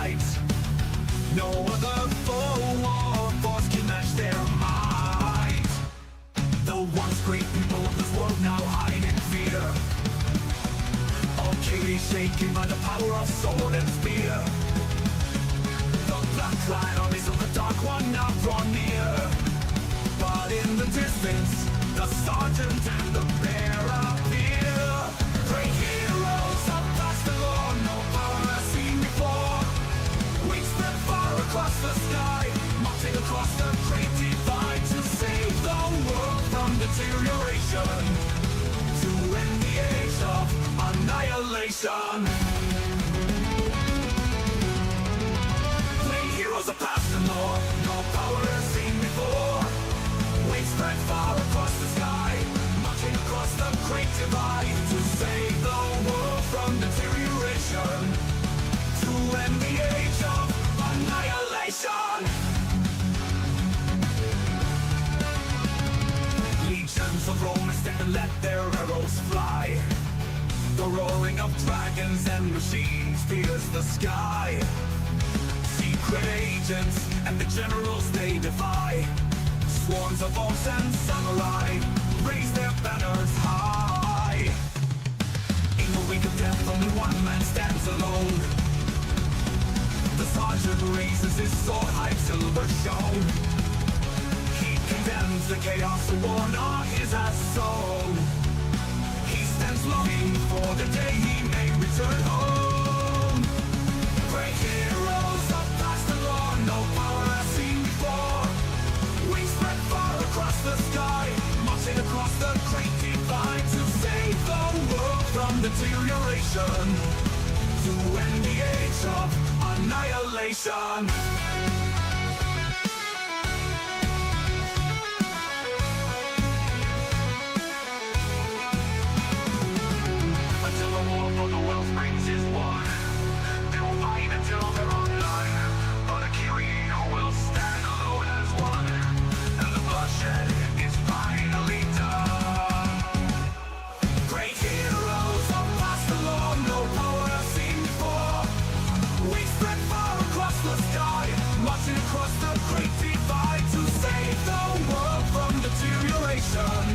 night. No other foe or force can match their might. The once great people of this world now hide in fear. All chaos shaken by the power of sword and spear. The black-clad armies of the Dark One now draw near. But in the distance, the sergeant and the bear appear. Great heroes of past the law, no power has seen before. Wings spread far across the sky, marching across the great divide to save the world from deterioration, to end the age of annihilation. Great heroes of past the law, no power has seen before. Wings spread far across the sky, marching across the great divide to save the world from deterioration, to end the age of annihilation. Legions of Romans stand and let their arrows fly. The roaring of dragons and machines pierce the sky. Secret agents and the generals they defy. Swarms of orcs and samurai raise their banners high. In the wake of death only one man stands alone. The sergeant raises his sword high silver shone. He condemns the chaos the war not his has sown. He stands longing for the day he may return home. Great heroes of past and law, no power has seen before. Wings spread far across the sky, marching across the great divide to save the world from deterioration, to end the age of annihilation. Until the war for the world springs is won, they will fight until they're on none. But a hero will stand alone as one, and the bloodshed is finally done. Great heroes of past the law, no power has seen before. We spread far across the sky, marching across the great divide to save the world from deterioration,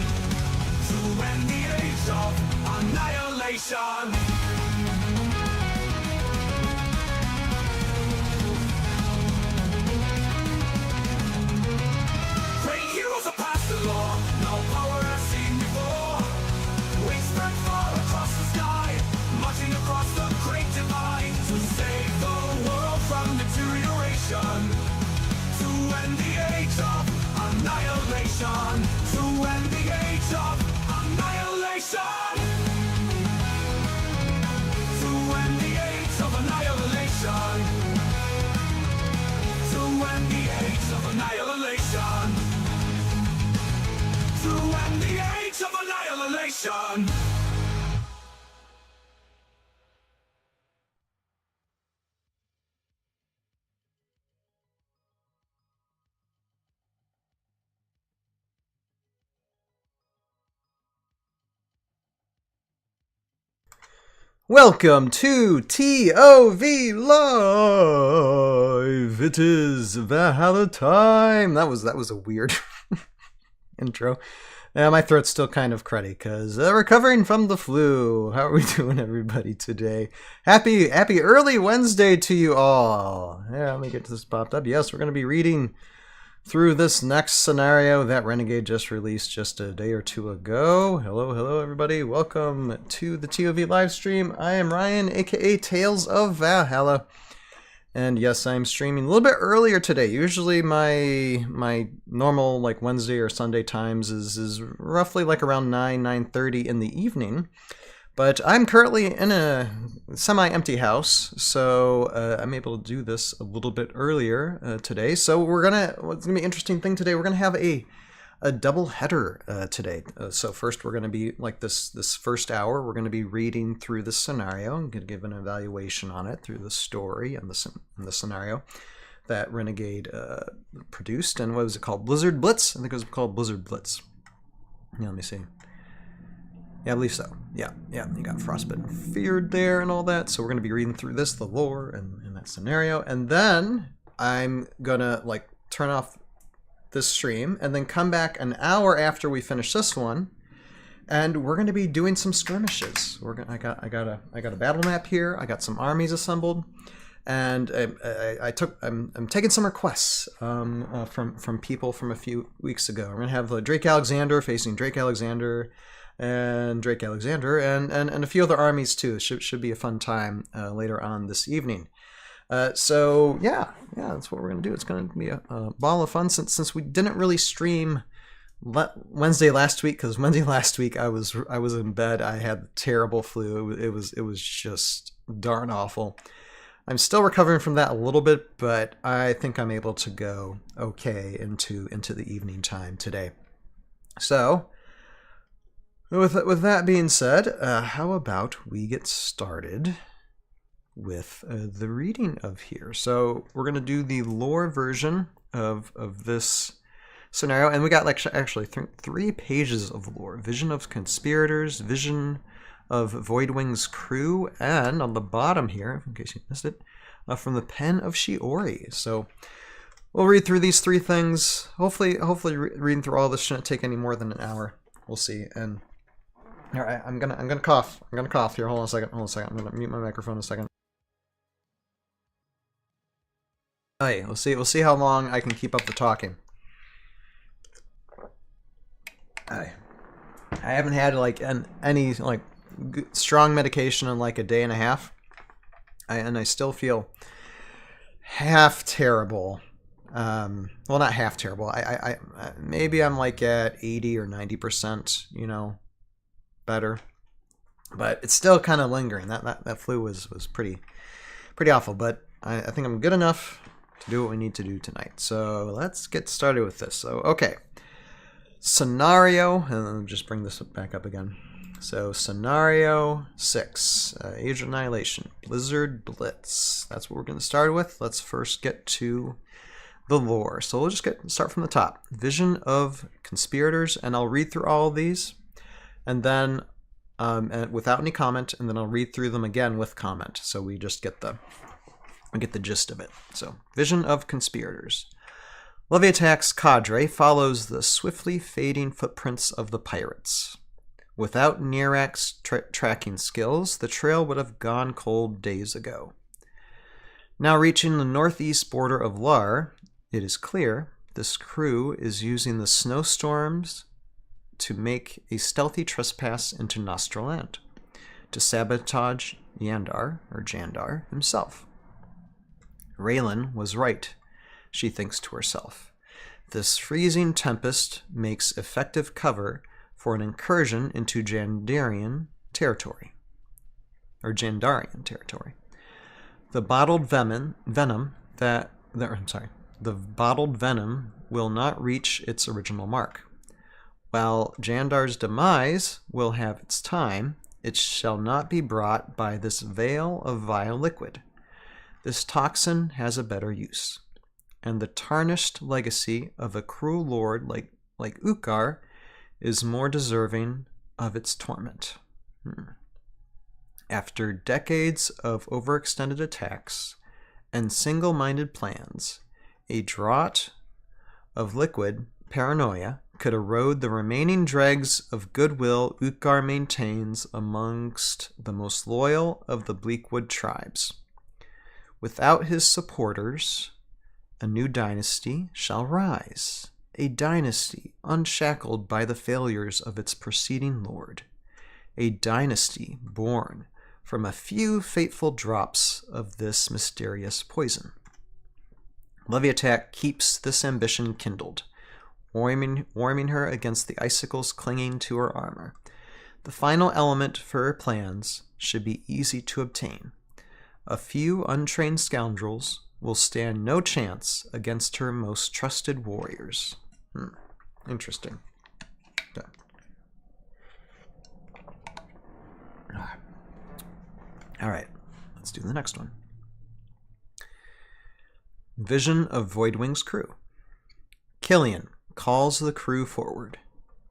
to end the age of annihilation. Great heroes of past the law, no power has seen before. Wings spread far across the sky, marching across the great divide to save the world from deterioration, to end the age of annihilation, to end the age of annihilation, to end the age of annihilation, to end the age of annihilation, to end the age of annihilation. Welcome to ToV Live! It is Valhalla time! That was a weird intro. Yeah, my throat's still kind of cruddy because recovering from the flu. How are we doing, everybody, today? Happy early Wednesday to you all. Yeah, let me get this popped up. Yes, we're going to be reading through this next scenario that Renegade just released just a day or two ago. Hello, everybody. Welcome to the ToV live stream. I am Ryan, aka Tales of Valhalla. And yes, I'm streaming a little bit earlier today. Usually my normal like Wednesday or Sunday times is roughly like around 9:30 in the evening. But I'm currently in a semi-empty house, so I'm able to do this a little bit earlier today. So what's gonna be an interesting thing today, we're gonna have a double header today. So first we're gonna be like this first hour, we're gonna be reading through the scenario. I'm gonna give an evaluation on it through the story and the scenario that Renegade produced. And what was it called? Blizzard Blitz? I think it was called Blizzard Blitz. Yeah, let me see. Yeah, I believe so. Yeah, you got Frostbitten Feared there and all that. So we're going to be reading through this, the lore and that scenario, and then I'm gonna like turn off this stream and then come back an hour after we finish this one, and we're gonna be doing some skirmishes. I got a battle map here. I got some armies assembled, and I'm taking some requests from people from a few weeks ago. We're gonna have Drake Alexander facing Drake Alexander, and Drake Alexander, and a few other armies too. Should be a fun time later on this evening. So yeah, that's what we're gonna do. It's gonna be a ball of fun since we didn't really stream Wednesday last week, because Wednesday last week I was in bed. I had terrible flu. It was just darn awful. I'm still recovering from that a little bit, but I think I'm able to go okay into the evening time today. So with that being said, how about we get started with the reading of here. So we're going to do the lore version of this scenario, and we got like actually 3 pages of lore. Vision of conspirators, vision of Voidwing's crew, and on the bottom here, in case you missed it, from the pen of Shiori. So we'll read through these 3 things. Hopefully reading through all this shouldn't take any more than an hour. We'll see. And all right, I'm gonna cough. I'm gonna cough here. Hold on a second. I'm gonna mute my microphone a second. Hey, we'll see how long I can keep up the talking. I haven't had like any like strong medication in like a day and a half, and I still feel half terrible. Well, not half terrible. I maybe I'm like at 80 or 90%, better, but it's still kind of lingering. That flu was pretty awful, but I think I'm good enough to do what we need to do tonight. So let's get started with this. So okay, scenario, and I'll just bring this back up again. So scenario 6, Age of Annihilation, Blizzard Blitz. That's what we're going to start with. Let's first get to the lore. So we'll just start from the top. Vision of conspirators, and I'll read through all of these, and then and without any comment, and then I'll read through them again with comment. So we just get the gist of it. So Vision of conspirators. Leviatak's cadre follows the swiftly fading footprints of the pirates. Without Nirak's tracking skills, the trail would have gone cold days ago. Now reaching the northeast border of Lar, it is clear this crew is using the snowstorms to make a stealthy trespass into Nostraland, to sabotage Jandar himself. Raylan was right, she thinks to herself. This freezing tempest makes effective cover for an incursion into Jandarian territory. The bottled venom will not reach its original mark. While Jandar's demise will have its time, it shall not be brought by this veil of vile liquid. This toxin has a better use, and the tarnished legacy of a cruel lord like Ukar is more deserving of its torment. After decades of overextended attacks and single-minded plans, a draught of liquid paranoia could erode the remaining dregs of goodwill Ukar maintains amongst the most loyal of the Bleakwood tribes. Without his supporters, a new dynasty shall rise, a dynasty unshackled by the failures of its preceding lord, a dynasty born from a few fateful drops of this mysterious poison. Leviatak keeps this ambition kindled, warming her against the icicles clinging to her armor. The final element for her plans should be easy to obtain. A few untrained scoundrels will stand no chance against her most trusted warriors. Interesting. Okay. All right, let's do the next one. Vision of Voidwing's crew. Killian calls the crew forward.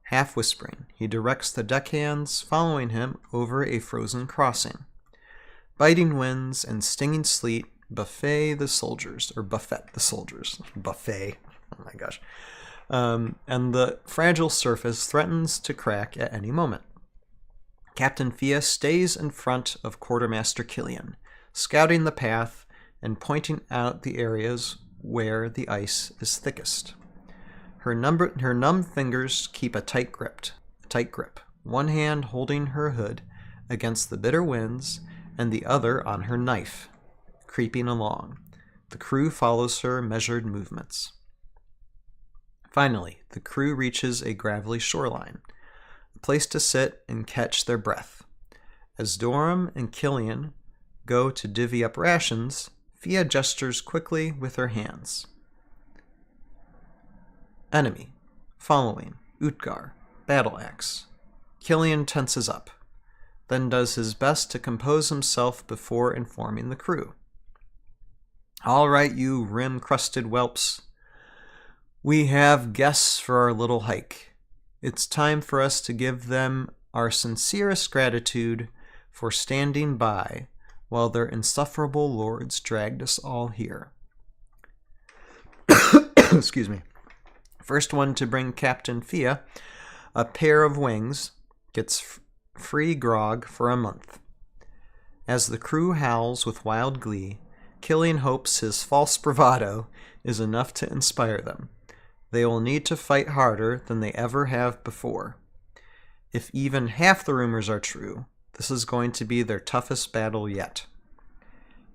Half whispering, he directs the deckhands following him over a frozen crossing. Biting winds and stinging sleet buffet the soldiers, or buffet the soldiers. Buffet. Oh my gosh. And the fragile surface threatens to crack at any moment. Captain Fia stays in front of Quartermaster Killian, scouting the path and pointing out the areas where the ice is thickest. Her numb fingers keep a tight grip, one hand holding her hood against the bitter winds and the other on her knife, creeping along. The crew follows her measured movements. Finally, the crew reaches a gravelly shoreline, a place to sit and catch their breath. As Dorum and Killian go to divvy up rations, Fia gestures quickly with her hands. Enemy. Following. Utgar. Battle axe. Killian tenses up, then does his best to compose himself before informing the crew. All right, you rim-crusted whelps. We have guests for our little hike. It's time for us to give them our sincerest gratitude for standing by while their insufferable lords dragged us all here. Excuse me. First one to bring Captain Fia a pair of wings gets free grog for a month. As the crew howls with wild glee, Killian hopes his false bravado is enough to inspire them. They will need to fight harder than they ever have before. If even half the rumors are true, this is going to be their toughest battle yet.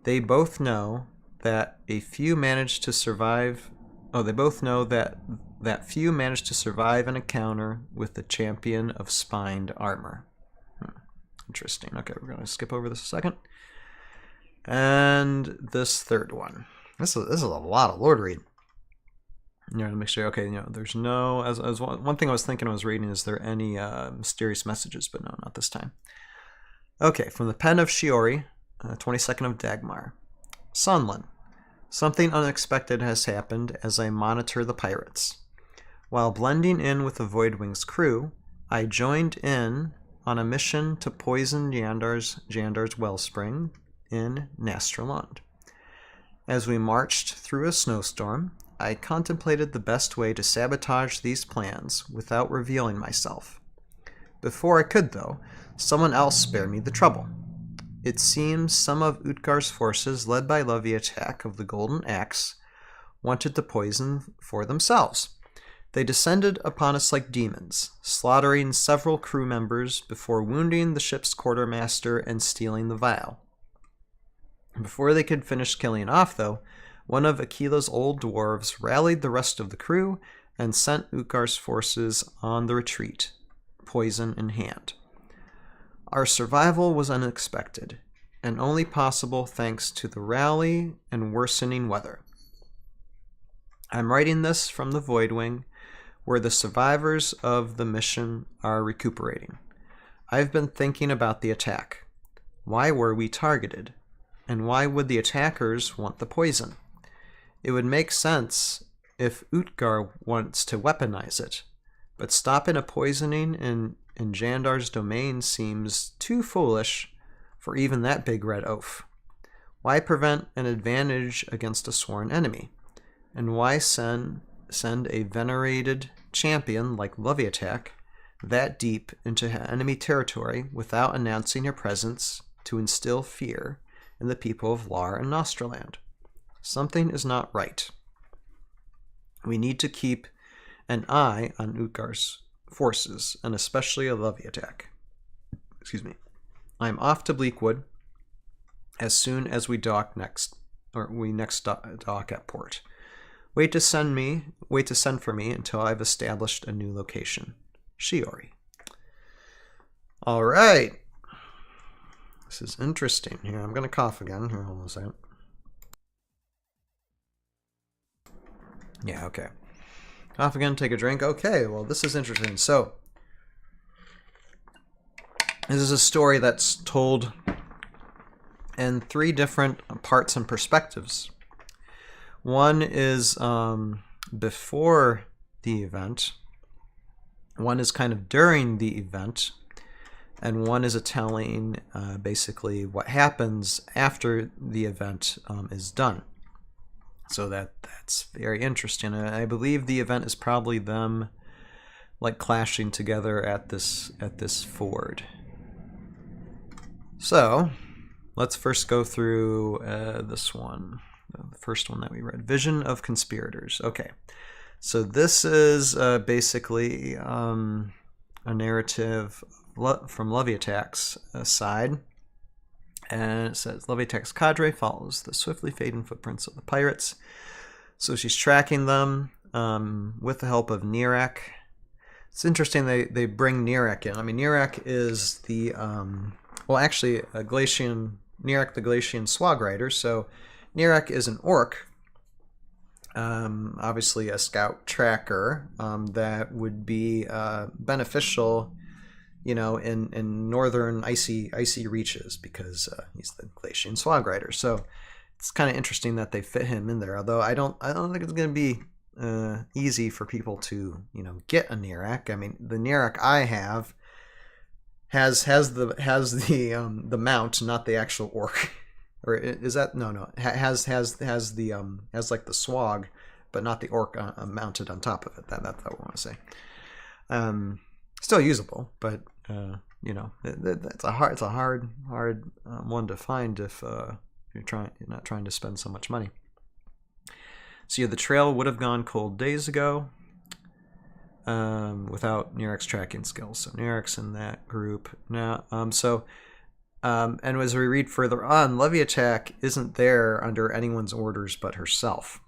They both know that few manage to survive an encounter with the champion of spined armor. Interesting. Okay, we're going to skip over this a second. And this third one. This is a lot of Lord read. To make sure, okay, there's no, as one thing I was thinking I was reading, is there any mysterious messages? But no, not this time. Okay, from the pen of Shiori, 22nd of Dagmar. Sonlen. Something unexpected has happened as I monitor the pirates. While blending in with the Voidwing's crew, I joined in on a mission to poison Jandar's wellspring in Nastralund. As we marched through a snowstorm, I contemplated the best way to sabotage these plans without revealing myself. Before I could, though, someone else spared me the trouble. It seems some of Utgar's forces, led by Leviatak of the Golden Axe, wanted the poison for themselves. They descended upon us like demons, slaughtering several crew members before wounding the ship's quartermaster and stealing the vial. Before they could finish killing off, though, one of Akila's old dwarves rallied the rest of the crew and sent Utgar's forces on the retreat, poison in hand. Our survival was unexpected, and only possible thanks to the rally and worsening weather. I'm writing this from the Voidwing, where the survivors of the mission are recuperating. I've been thinking about the attack. Why were we targeted? And why would the attackers want the poison? It would make sense if Utgar wants to weaponize it, but stopping a poisoning in Jandar's domain seems too foolish for even that big red oaf. Why prevent an advantage against a sworn enemy? And why send a venerated champion like Leviatak that deep into enemy territory without announcing her presence to instill fear in the people of Lar and Nostraland? Something is not right. We need to keep an eye on Utgar's forces, and especially a Leviatak. Excuse me. I'm off to Bleakwood as soon as we dock next dock at port. Wait to send for me until I've established a new location. Shiori. All right. This is interesting. Here, I'm going to cough again. Here, hold on a second. Yeah, okay. Cough again, take a drink. Okay, well, this is interesting. So, this is a story that's told in 3 different parts and perspectives. One is before the event. One is kind of during the event. and one is a telling basically what happens after the event is done. So that's very interesting. I believe the event is probably them like clashing together at this ford. So let's first go through this one, the first one that we read, Vision of Conspirators. Okay, so this is basically a narrative from Leviatak's side. And it says, Leviatak's cadre follows the swiftly fading footprints of the pirates. So she's tracking them with the help of Nirak. It's interesting they bring Nirak in. I mean, Nirak is the, well, actually, Nirak the Glacian Swag Rider. So Nirak is an orc, obviously a scout tracker that would be beneficial, you know, in northern icy reaches, because he's the Glacian Swag Rider. So it's kind of interesting that they fit him in there. Although I don't think it's going to be easy for people to, you know, get a Nirak. I mean, the Nirak I have has the mount, not the actual orc. Or is that no? Has like the swag, but not the orc mounted on top of it. That's what I want to say. Still usable, but you know, it's a hard one to find if you're not trying to spend so much money. So yeah, the trail would have gone cold days ago without Nirak's tracking skills. So Nirak's in that group now. And as we read further on, Leviatak isn't there under anyone's orders but herself.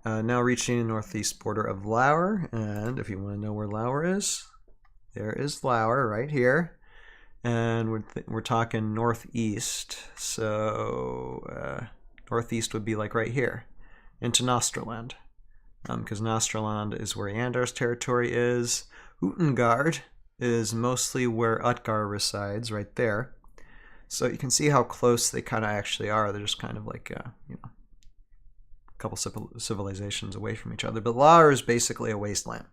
Now reaching the northeast border of Lower, and if you want to know where Lower is, there is Lower right here, and we're talking northeast. So northeast would be like right here, into Nostraland, because Nostraland is where Yandar's territory is. Utengard is mostly where Utgar resides, right there. So you can see how close they kind of actually are. They're just kind of like you know, couple civilizations away from each other. But Laur is basically a wasteland.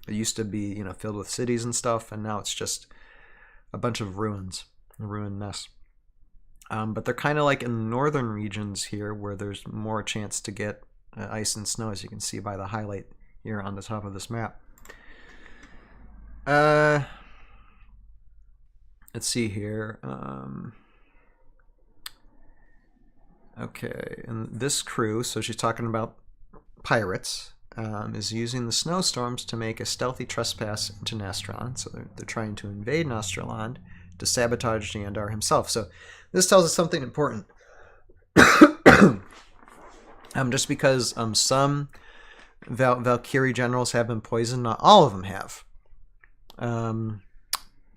It used to be, you know, filled with cities and stuff, and now it's just a bunch of ruins, a ruined mess. But they're kind of like in the northern regions here, where there's more chance to get ice and snow, as you can see by the highlight here on the top of this map. Let's see here. Okay, and this crew, so she's talking about pirates, is using the snowstorms to make a stealthy trespass into Nostraland. So they're trying to invade Nostraland to sabotage Yandar himself. So this tells us something important. Just because some Valkyrie generals have been poisoned, not all of them have.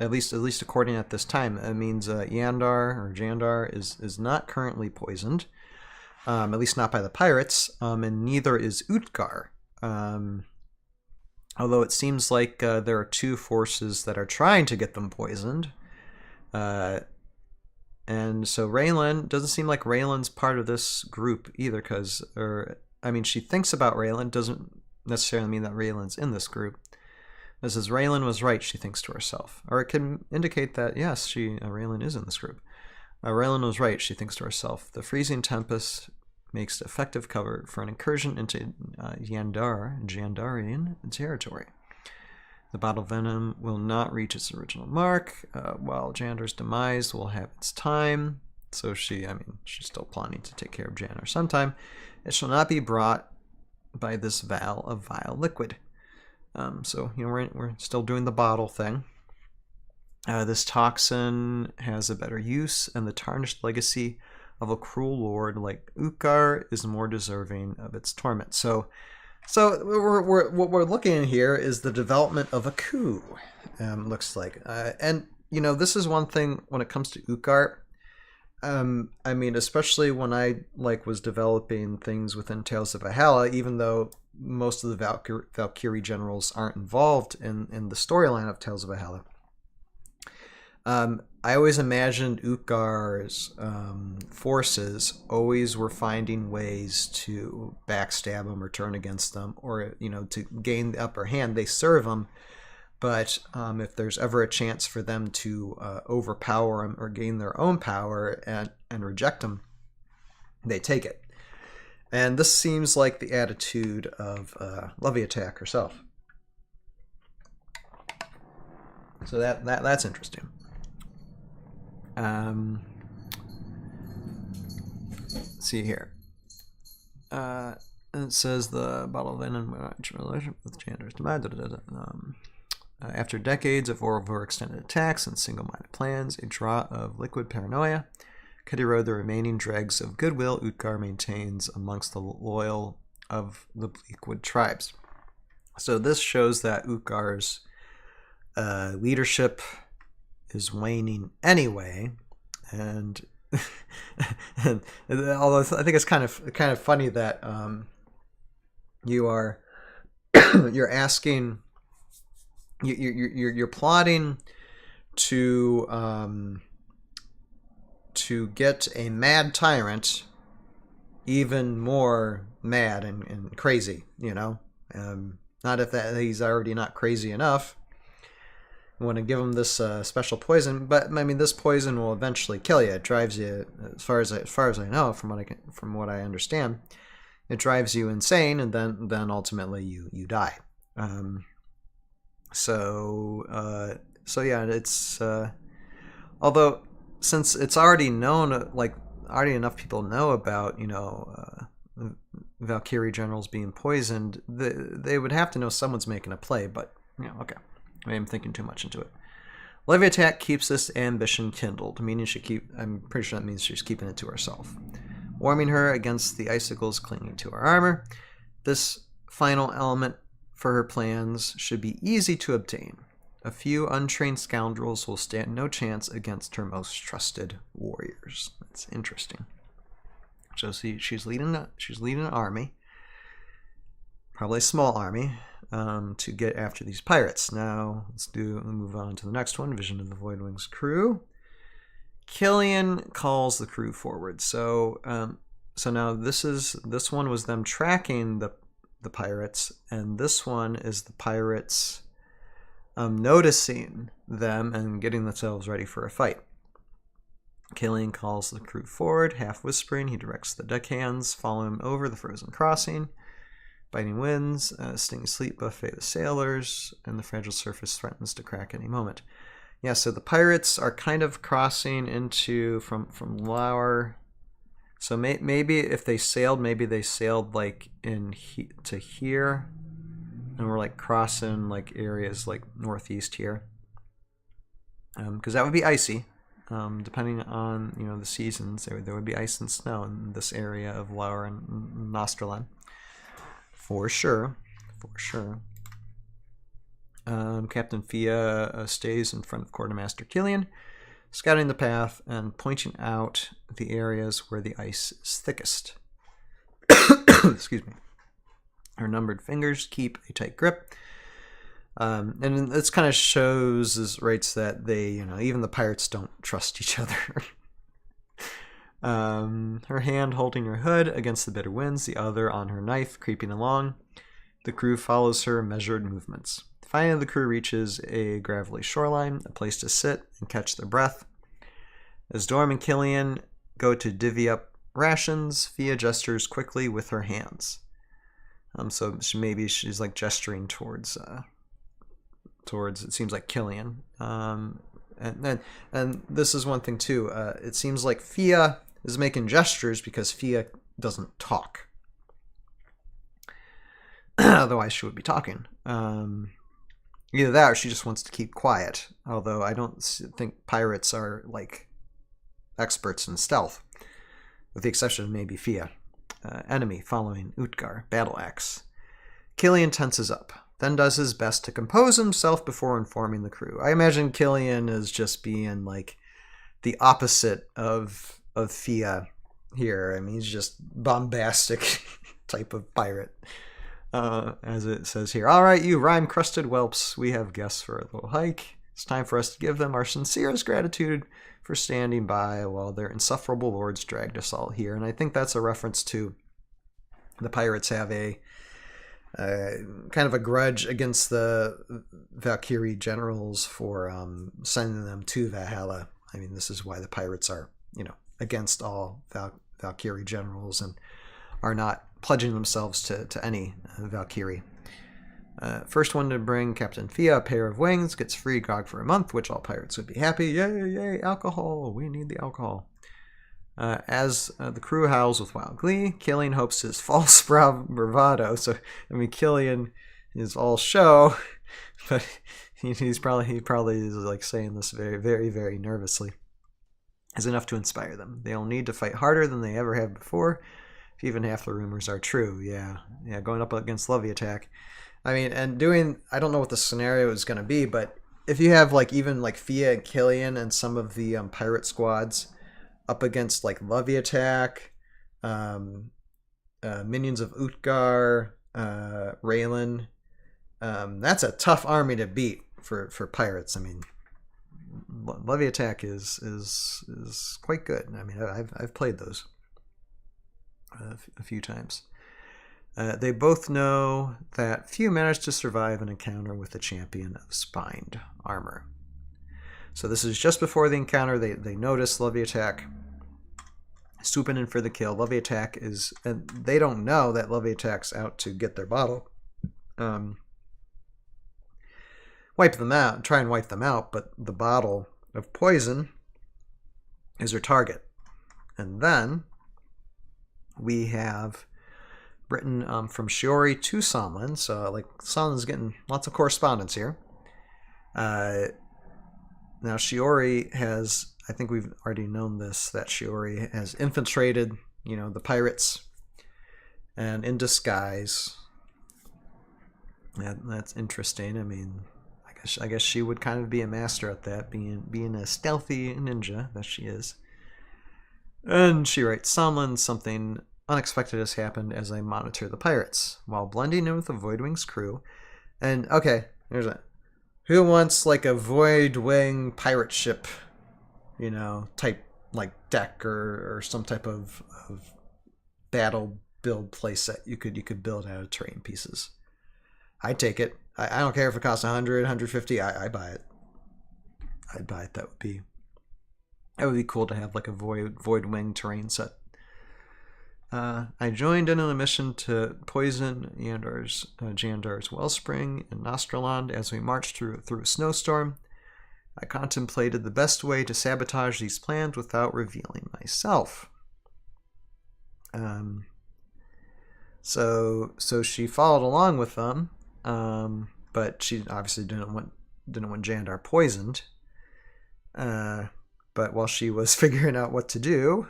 At least according at this time, it means Jandar is not currently poisoned, at least not by the pirates, and neither is Utgar. Although it seems like there are two forces that are trying to get them poisoned, and so Raylan doesn't seem like Raylan's part of this group either, because, she thinks about Raylan, doesn't necessarily mean that Raylan's in this group. It says Raylan was right, she thinks to herself. Or it can indicate that, yes, Raylan is in this group. Raylan was right, she thinks to herself. The freezing tempest makes effective cover for an incursion into Jandarian territory. The battle venom will not reach its original mark, while Jandar's demise will have its time. So she's still planning to take care of Jandar sometime. It shall not be brought by this vial of vile liquid. So we're still doing the bottle thing. This toxin has a better use, and the tarnished legacy of a cruel lord like Utkar is more deserving of its torment. So what we're looking at here is the development of a coup. Looks like, and this is one thing when it comes to Utkar. Especially when I was developing things within Tales of Valhalla, even though most of the Valkyrie generals aren't involved in the storyline of Tales of Valhalla. I always imagined Utgar's forces always were finding ways to backstab them or turn against them, or to gain the upper hand. They serve them, But if there's ever a chance for them to overpower him or gain their own power and reject him, they take it. And this seems like the attitude of Leviatak herself. So that's interesting. Let's see here. It says the bottle of venom with Chandra's demise. After decades of overextended attacks and single-minded plans, a draught of liquid paranoia could erode the remaining dregs of goodwill Utgar maintains amongst the loyal of the Bleakwood tribes. So this shows that Utgar's leadership is waning anyway, and, although I think it's kind of funny that you're asking, you're plotting to get a mad tyrant even more mad and crazy, not if that he's already not crazy enough. You want to give him this special poison, but I mean, this poison will eventually kill you. It drives you, as far as I know, from what I understand, it drives you insane, and then ultimately you die. So yeah, it's although since it's already known, like already enough people know about Valkyrie generals being poisoned, they would have to know someone's making a play. But okay. Maybe I'm thinking too much into it. Leviatak keeps this ambition kindled, meaning I'm pretty sure that means she's keeping it to herself, warming her against the icicles clinging to her armor. This final element for her plans should be easy to obtain. A few untrained scoundrels will stand no chance against her most trusted warriors. That's interesting. So see, she's leading an army, probably a small army, to get after these pirates. Now let's move on to the next one. Vision of the Voidwing's crew. Killian calls the crew forward. So now this one was them tracking the pirates, and this one is the pirates noticing them and getting themselves ready for a fight. Killian calls the crew forward, half whispering. He directs the deckhands, follow him over the frozen crossing. Biting winds, stinging sleep buffet the sailors, and the fragile surface threatens to crack any moment. Yeah, so the pirates are kind of crossing into from Lower. So maybe if they sailed, like to here, and we're like crossing like areas like northeast here, because that would be icy. Depending on the seasons, there would be ice and snow in this area of Lower and Nostralen. For sure. Captain Fia stays in front of Quartermaster Killian, scouting the path and pointing out the areas where the ice is thickest. Excuse me. Her numbered fingers keep a tight grip. And this kind of shows rates that they, even the pirates don't trust each other. Her hand holding her hood against the bitter winds, the other on her knife, creeping along. The crew follows her measured movements. Finally, the crew reaches a gravelly shoreline, a place to sit and catch their breath. As Dorm and Killian go to divvy up rations, Fia gestures quickly with her hands. So maybe she's like gesturing towards it seems like Killian. And this is one thing too. It seems like Fia is making gestures because Fia doesn't talk. Otherwise, she would be talking. Either that, or she just wants to keep quiet. Although I don't think pirates are like experts in stealth, with the exception of maybe Fia. Enemy following Utgar, battle axe. Killian tenses up, then does his best to compose himself before informing the crew. I imagine Killian is just being like the opposite of Fia here. I mean, he's just bombastic type of pirate. As it says here, all right, you rhyme-crusted whelps, we have guests for a little hike. It's time for us to give them our sincerest gratitude for standing by while their insufferable lords dragged us all here. And I think that's a reference to the pirates have a kind of a grudge against the Valkyrie generals for sending them to Valhalla. I mean, this is why the pirates are, against all Valkyrie generals and are not pledging themselves to any Valkyrie. First one to bring Captain Fia a pair of wings gets free grog for a month, which all pirates would be happy. Yay, yay, alcohol. We need the alcohol. As the crew howls with wild glee, Killian hopes his false bravado. So, I mean, Killian is all show, but he probably is like saying this very, very, very nervously, is enough to inspire them. They'll need to fight harder than they ever have before, if even half the rumors are true. Yeah, going up against Levy Attack. I mean, and I don't know what the scenario is going to be, but if you have even Fia and Killian and some of the pirate squads up against Levy Attack, minions of Utgar, Raylan, that's a tough army to beat for pirates. I mean, Levy Attack is quite good. I mean, I've played those a few times. They both know that few manage to survive an encounter with the champion of spined armor. So this is just before the encounter. They notice Levy Attack swooping in for the kill. Levy Attack is, and they don't know that Levy Attack's out to get their bottle. Wipe them out, try and wipe them out, but the bottle of poison is her target. And then we have written from Shiori to Sonlen, so Sonlen's getting lots of correspondence here. Now Shiori has, I think we've already known this, that Shiori has infiltrated, the pirates, and in disguise. That's interesting. I mean, I guess she would kind of be a master at that, being a stealthy ninja that she is. And she writes, Sonlen, something unexpected has happened as I monitor the pirates while blending in with the Voidwing's crew. And okay, here's that. Who wants a Voidwing pirate ship, type deck or some type of battle build playset you could build out of terrain pieces? I'd take it. I don't care if it costs 100, 150. I buy it. I'd buy it. That would be cool to have a Voidwing terrain set. I joined in on a mission to poison Jandar's wellspring in Nostraland as we marched through a snowstorm. I contemplated the best way to sabotage these plans without revealing myself. So she followed along with them, but she obviously didn't want Jandar poisoned. But while she was figuring out what to do,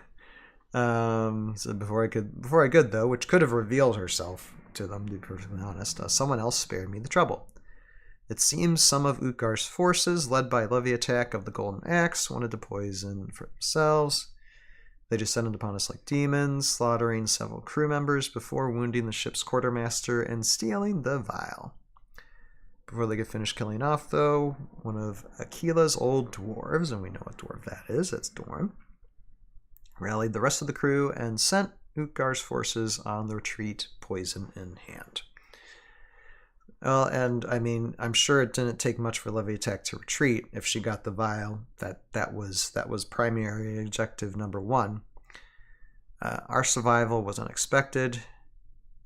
so before I could though, which could have revealed herself to them, to be perfectly honest, someone else spared me the trouble. It seems some of Utgar's forces, led by Levy Attack of the Golden Axe, wanted to poison for themselves. They descended upon us like demons, slaughtering several crew members before wounding the ship's quartermaster and stealing the vial. Before they could finish killing off, though, one of Akila's old dwarves, and we know what dwarf that is, that's Dorm, rallied the rest of the crew and sent Utgar's forces on the retreat, poison in hand. Well, and I mean, I'm sure it didn't take much for Levy Attack to retreat if she got the vial. That was primary objective number one. Our survival was unexpected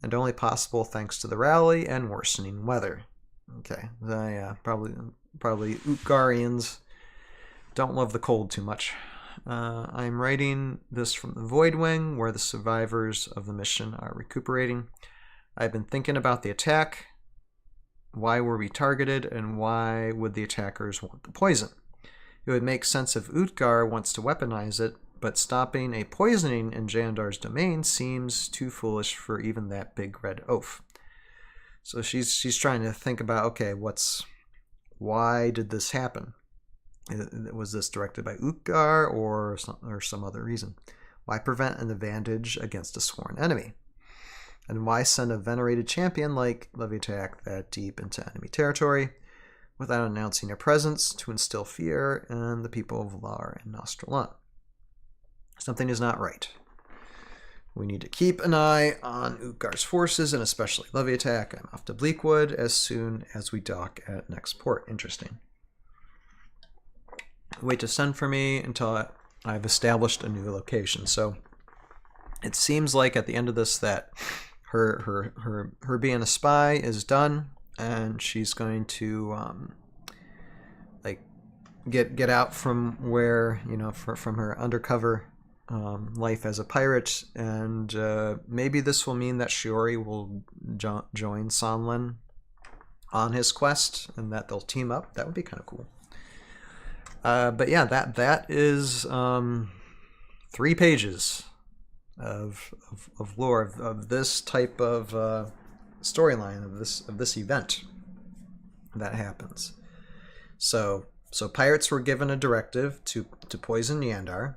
and only possible thanks to the rally and worsening weather. Okay, yeah, probably Utgarians don't love the cold too much. I'm writing this from the Voidwing, where the survivors of the mission are recuperating. I've been thinking about the attack. Why were we targeted, and why would the attackers want the poison? It would make sense if Utgar wants to weaponize it, but stopping a poisoning in Jandar's domain seems too foolish for even that big red oaf. So she's trying to think about, okay, why did this happen? Was this directed by Utgar or some other reason? Why prevent an advantage against a sworn enemy? And why send a venerated champion like Levy Attack that deep into enemy territory without announcing her presence to instill fear in the people of Lar and Nostralan? Something is not right. We need to keep an eye on Utgar's forces, and especially Levy attack. I'm off to Bleakwood as soon as we dock at next port. Interesting. Wait to send for me until I've established a new location. So it seems like at the end of this that her being a spy is done, and she's going to like get out from where, you know, from her undercover life as a pirate, and maybe this will mean that Shiori will join Sonlen on his quest, and that they'll team up. That would be kind of cool. But yeah, that is 3 pages of lore of this type of storyline of this event that happens. So pirates were given a directive to poison Yandar,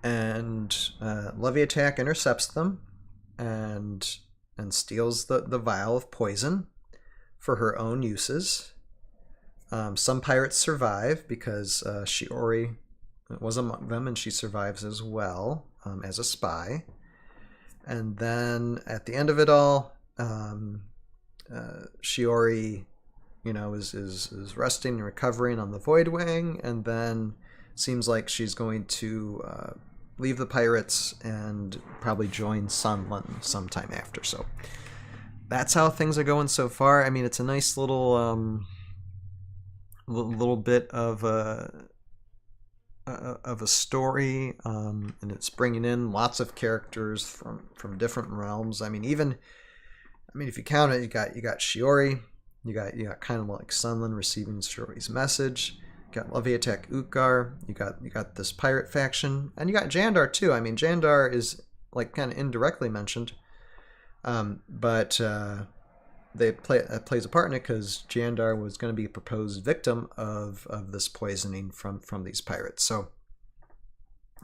and Levy attack intercepts them and steals the vial of poison for her own uses. Some pirates survive because Shiori was among them, and she survives as well as a spy. And then at the end of it all, Shiori, you know, is resting and recovering on the Void Wing, and then seems like she's going to leave the pirates and probably join Sonlen sometime after. So that's how things are going so far. I mean, it's a nice little bit of a story, and it's bringing in lots of characters from different realms. I mean, if you count it, you got Shiori, you got kind of like Sonlen receiving Shiori's message. You got Levy attack Utgar. You got this pirate faction, and you got Jandar too. I mean, Jandar is like kind of indirectly mentioned, but it plays a part in it because Jandar was going to be a proposed victim of this poisoning from these pirates. So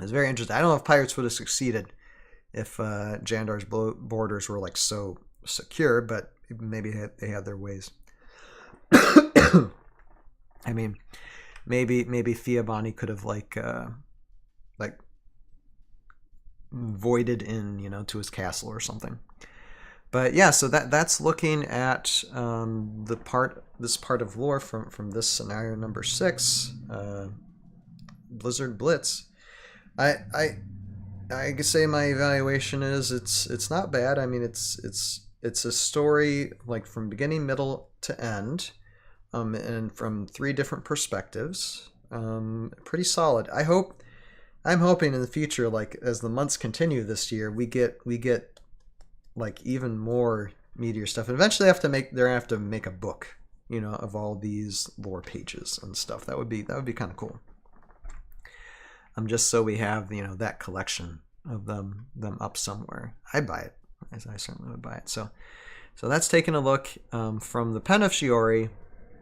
it's very interesting. I don't know if pirates would have succeeded if Jandar's borders were like so secure, but maybe they had their ways. I mean, maybe Fiabani could have like voided in, you know, to his castle or something. But yeah, so that's looking at this part of lore from this scenario number 6, Blizzard Blitz. I can say my evaluation is it's not bad. I mean, it's a story like from beginning, middle to end, and from 3 different perspectives. Pretty solid. I'm hoping in the future, like as the months continue this year, we get like even more meteor stuff. And eventually they're gonna have to make a book, you know, of all these lore pages and stuff. That would be kind of cool. Just so we have, you know, that collection of them up somewhere. I'd buy it. I certainly would buy it. So that's taking a look from the pen of Shiori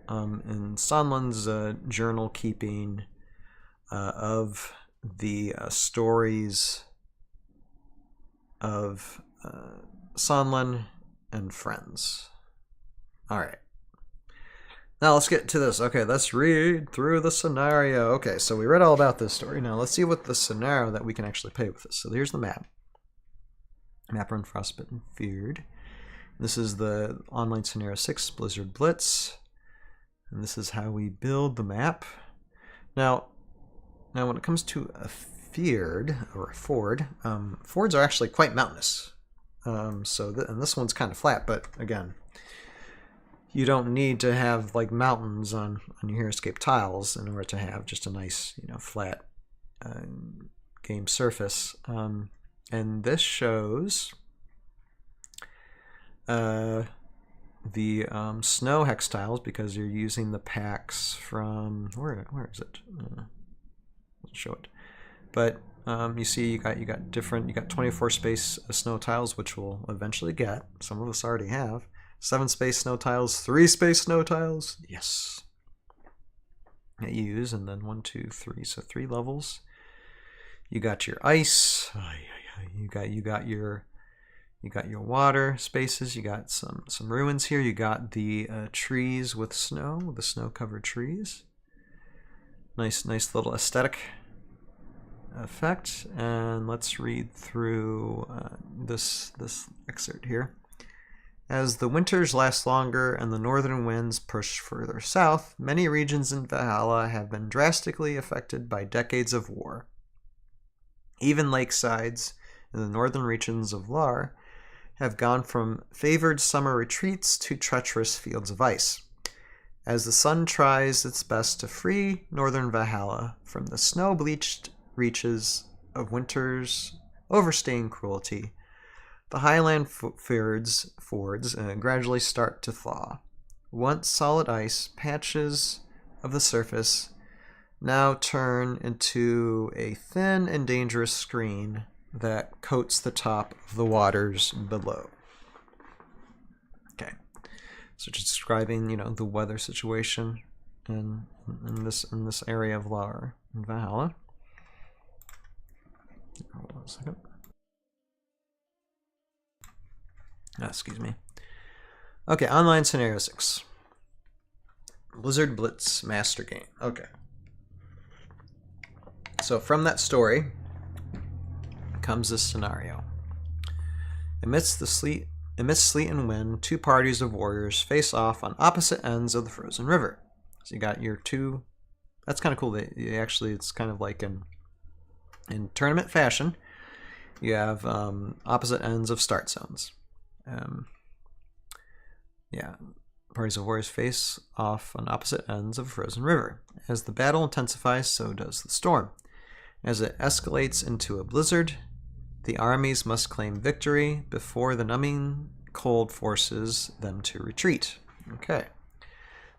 in Sonlen's journal keeping of the stories of Sonlen and friends. All right. Now let's get to this. Okay, let's read through the scenario. Okay, so we read all about this story. Now let's see what the scenario that we can actually play with this. So here's the map. Map run Frostbitten Feared. This is the online scenario 6, Blizzard Blitz. And this is how we build the map. Now when it comes to a feared or a ford, fords are actually quite mountainous. And this one's kind of flat, but again, you don't need to have like mountains on your Heroscape tiles in order to have just a nice, you know, flat game surface. And this shows the snow hex tiles because you're using the packs from where is it? Let's show it. But you see, you got 24 space snow tiles, which we'll eventually get. Some of us already have 7 space snow tiles, 3 space snow tiles. Yes, that you use, and then 1, 2, 3. So 3 levels. You got your ice. You got your water spaces. You got some ruins here. You got the trees with snow, the snow-covered trees. Nice little aesthetic. effect, and let's read through this excerpt here. As the winters last longer and the northern winds push further south, many regions in Valhalla have been drastically affected by decades of war. Even lakesides in the northern regions of Lar have gone from favored summer retreats to treacherous fields of ice. As the sun tries its best to free northern Valhalla from the snow-bleached reaches of winter's overstaying cruelty, the highland fords gradually start to thaw. Once solid ice, patches of the surface now turn into a thin and dangerous screen that coats the top of the waters below. Okay, so just describing, the weather situation in this area of Lar in Valhalla. Hold on a second. Excuse me. Okay, online scenario 6. Blizzard Blitz Master Game. Okay. So from that story comes this scenario. Amidst sleet and wind, two parties of warriors face off on opposite ends of the frozen river. So you got your two. That's kind of cool. It's kind of like in tournament fashion. You have opposite ends of start zones. Parties of warriors face off on opposite ends of a frozen river. As the battle intensifies, so does the storm. As it escalates into a blizzard, the armies must claim victory before the numbing cold forces them to retreat. Okay.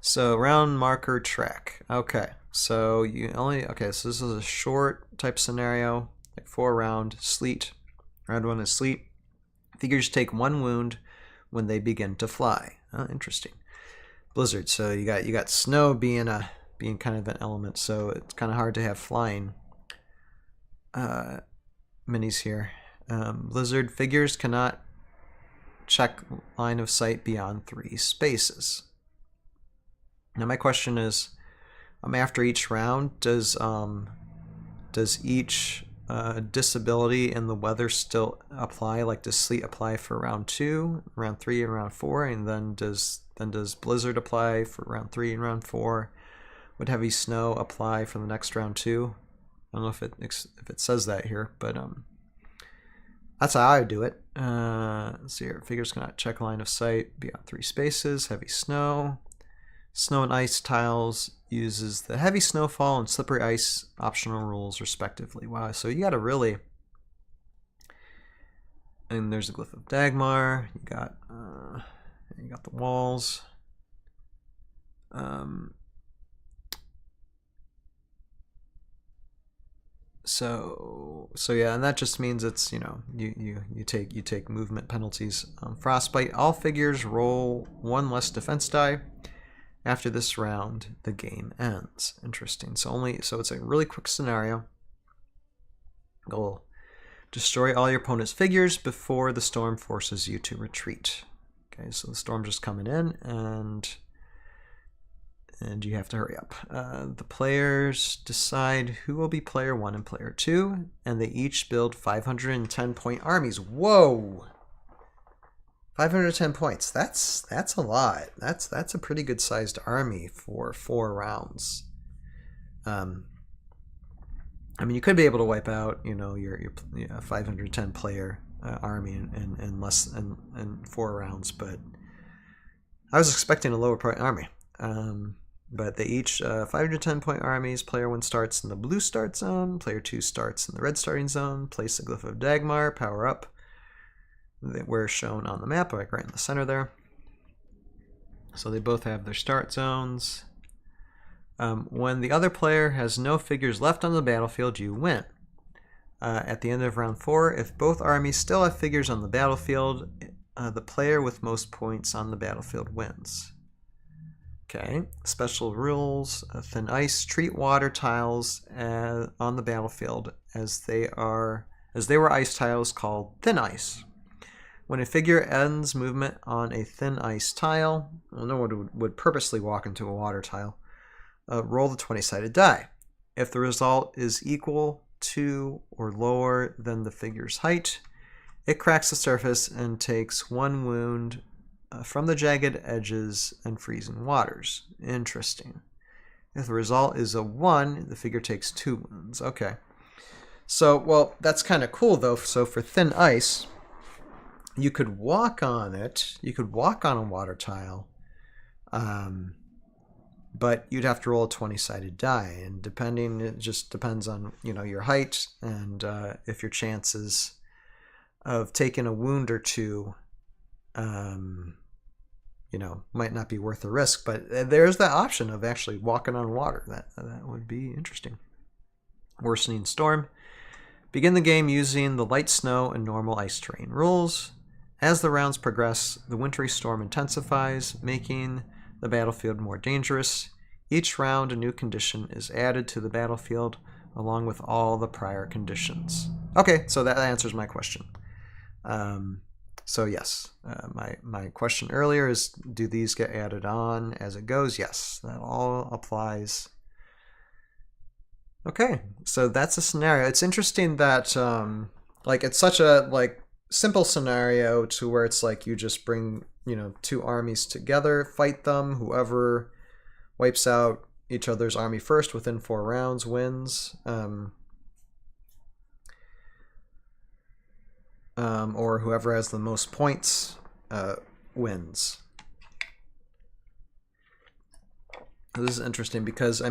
So round marker track. Okay. So so this is a short type scenario, like 4 round sleet. Round 1 is sleet. Figures take 1 wound when they begin to fly. Interesting. Blizzard. So you got snow being kind of an element. So it's kind of hard to have flying minis here. Blizzard figures cannot check line of sight beyond 3 spaces. Now my question is, after each round, does each disability in the weather still apply? Like, does sleet apply for round 2, round 3, and round 4, and then does blizzard apply for round 3 and round 4? Would heavy snow apply for the next round 2? I don't know if it says that here, but that's how I would do it. Let's see here. Figures cannot check line of sight beyond 3 spaces. Heavy snow. Snow and ice tiles uses the heavy snowfall and slippery ice optional rules respectively. Wow, so you got to really... And there's a glyph of Dagmar. You got the walls. So yeah, and that just means it's, you take movement penalties. Frostbite. All figures roll 1 less defense die. After this round, the game ends. Interesting. So it's a really quick scenario. Goal: destroy all your opponent's figures before the storm forces you to retreat. Okay, so the storm's just coming in, and you have to hurry up. The players decide who will be player 1 and player 2, and they each build 510-point armies. Whoa! 510 points. That's a lot. That's a pretty good sized army for 4 rounds. You could be able to wipe out, your 510 player army in 4 rounds, but I was expecting a lower point army. But they each 510 point armies. Player 1 starts in the blue start zone. Player 2 starts in the red starting zone. Place the glyph of Dagmar. Power up. Where shown on the map, like right in the center there. So they both have their start zones. When the other player has no figures left on the battlefield, you win. At the end of round 4, if both armies still have figures on the battlefield, the player with most points on the battlefield wins. Okay, special rules. Thin ice treat water tiles on the battlefield as they were ice tiles called thin ice. When a figure ends movement on a thin ice tile, no one would purposely walk into a water tile, roll the 20-sided die. If the result is equal to or lower than the figure's height, it cracks the surface and takes 1 wound from the jagged edges and freezing waters. Interesting. If the result is a 1, the figure takes 2 wounds. Okay. So, well, that's kind of cool, though. So for thin ice, you could walk on it. You could walk on a water tile, but you'd have to roll a 20-sided die. And it just depends on, your height and if your chances of taking a wound or two, might not be worth the risk. But there's that option of actually walking on water. That would be interesting. Worsening storm. Begin the game using the light snow and normal ice terrain rules. As the rounds progress, the wintry storm intensifies, making the battlefield more dangerous. Each round, a new condition is added to the battlefield, along with all the prior conditions. Okay, so that answers my question. So yes, my question earlier is, do these get added on as it goes? Yes, that all applies. Okay, so that's a scenario. It's interesting that it's such a simple scenario to where it's like you just bring 2 armies together, fight them. Whoever wipes out each other's army first within 4 rounds wins. Or whoever has the most points wins. This is interesting because,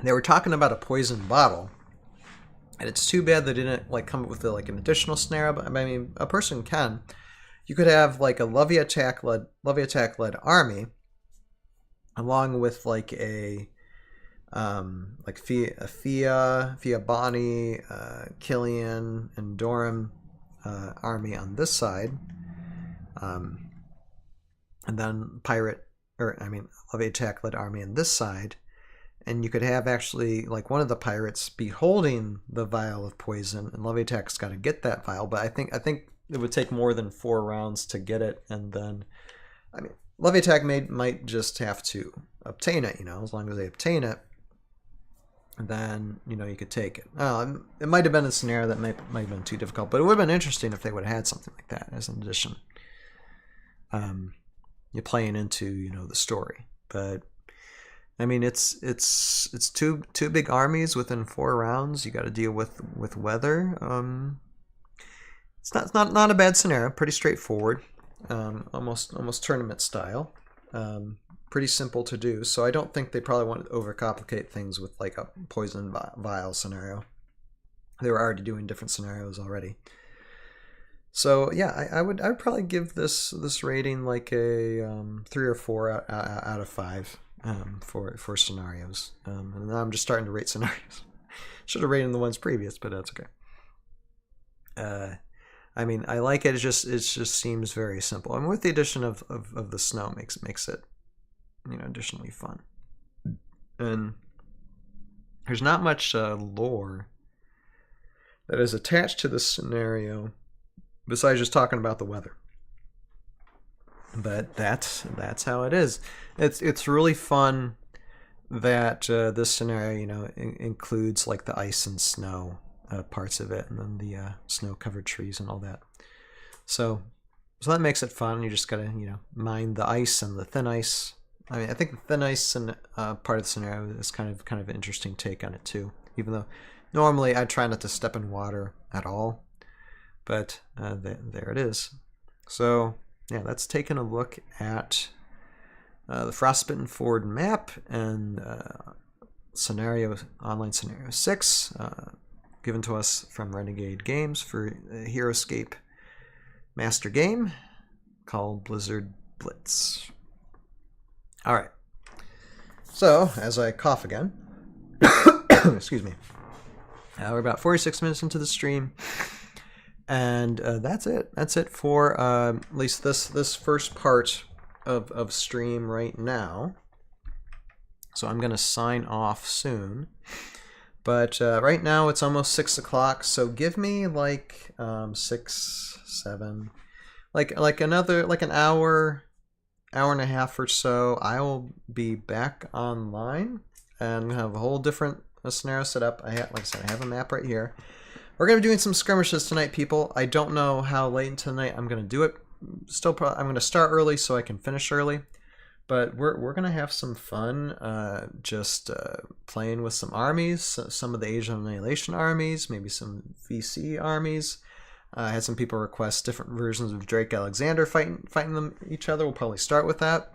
they were talking about a poison bottle, and it's too bad they didn't come up with an additional scenario. But a person can. You could have a levy attack led army, along with a Fia Bonnie, Killian, and Doran army on this side, and then levy attack led army on this side. And you could have actually one of the pirates be holding the vial of poison, and levy attack's got to get that vial. But I think it would take more than 4 rounds to get it, and then levy attack might just have to obtain it. As long as they obtain it, then you could take it. It might have been a scenario that might have been too difficult, but it would have been interesting if they would have had something like that as an addition. You're playing into the story, but. It's two big armies within 4 rounds. You got to deal with weather. It's not a bad scenario. Pretty straightforward. Almost tournament style. Pretty simple to do. So I don't think they probably want to overcomplicate things with a poison vial scenario. They were already doing different scenarios already. So yeah, I would probably give this rating a 3 or 4 out of 5. For scenarios, and now I'm just starting to rate scenarios. Should have rated the ones previous, but that's okay. I like it. It just seems very simple, and with the addition of the snow makes it additionally fun. And there's not much lore that is attached to this scenario besides just talking about the weather. But that's how it is. It's really fun that this scenario includes the ice and snow parts of it, and then the snow-covered trees and all that. So that makes it fun. You just gotta mine the ice and the thin ice. I think the thin ice and part of the scenario is kind of an interesting take on it too. Even though normally I try not to step in water at all, but there it is. So. Yeah, that's taking a look at the Frostbitten Ford map and online scenario 6, given to us from Renegade Games for a Heroscape master game called Blizzard Blitz. All right. So, as I cough again, excuse me. We're about 46 minutes into the stream. And that's it. That's it for at least this first part of stream right now. So I'm going to sign off soon. But right now it's almost 6 o'clock. So give me 6, 7, another an hour and a half or so. I will be back online. and have a whole different scenario set up. Like I said, I have a map right here. We're going to be doing some skirmishes tonight, people. I don't know how late into the night I'm going to do it. I'm going to start early so I can finish early. But we're going to have some fun just playing with some armies, some of the Asian Annihilation armies, maybe some VC armies. I had some people request different versions of Drake Alexander fighting them each other. We'll probably start with that.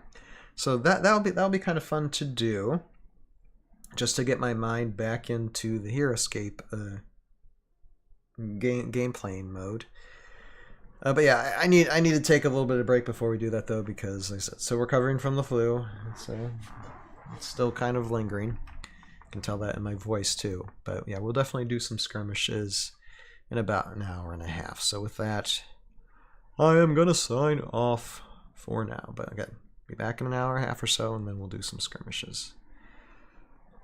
So that'll be kind of fun to do, just to get my mind back into the Heroscape game playing mode. But yeah, I need to take a little bit of break before we do that though, because like I said, so recovering from the flu, so it's still kind of lingering. You can tell that in my voice too. But yeah, we'll definitely do some skirmishes in about an hour and a half. So with that, I am gonna sign off for now. But again, be back in an hour and a half or so, and then we'll do some skirmishes.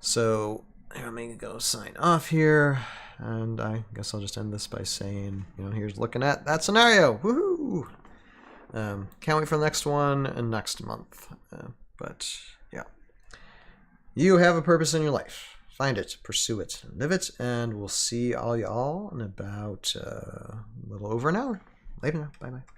So let me go sign off here, and I guess I'll just end this by saying, here's looking at that scenario. Woohoo! Can't wait for the next one next month. But yeah, you have a purpose in your life. Find it, pursue it, live it, and we'll see all y'all in about a little over an hour. Later now. Bye-bye.